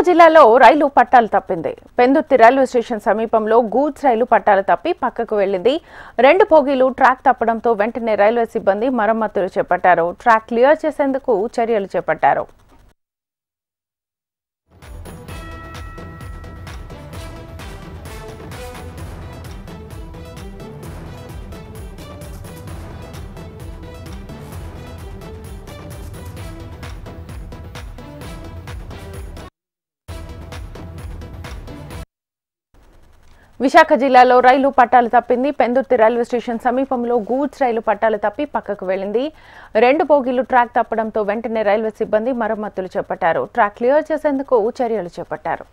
జిల్లాలో రైలు పట్టాలు తప్పింది. పెందుర్తి రైల్వే స్టేషన్ సమీపంలో గూడ్స్ రైలు పట్టాలు తప్పి పక్కకు వెళ్లింది. 2 బోగీలు ట్రాక్ తప్పడంతో వెంటనే రైల్వే సిబ్బంది మరమ్మతులు చేపట్టారు. ట్రాక్ క్లియర్ చేసేందుకు చర్యలు చేపట్టారు. విశాఖ జిల్లాలో రైలు పట్టాలు తప్పింది. పెందుర్తి రైల్వే స్టేషన్ సమీపంలో గూడ్స్ రైలు పట్టాలు తప్పి పక్కకు వెళ్లింది. 2 బోగీలు ట్రాక్ తప్పడంతో వెంటనే రైల్వే సిబ్బంది మరమ్మతులు చేపట్టారు. ట్రాక్ క్లియర్ చేసేందుకు చర్యలు చేపట్టారు.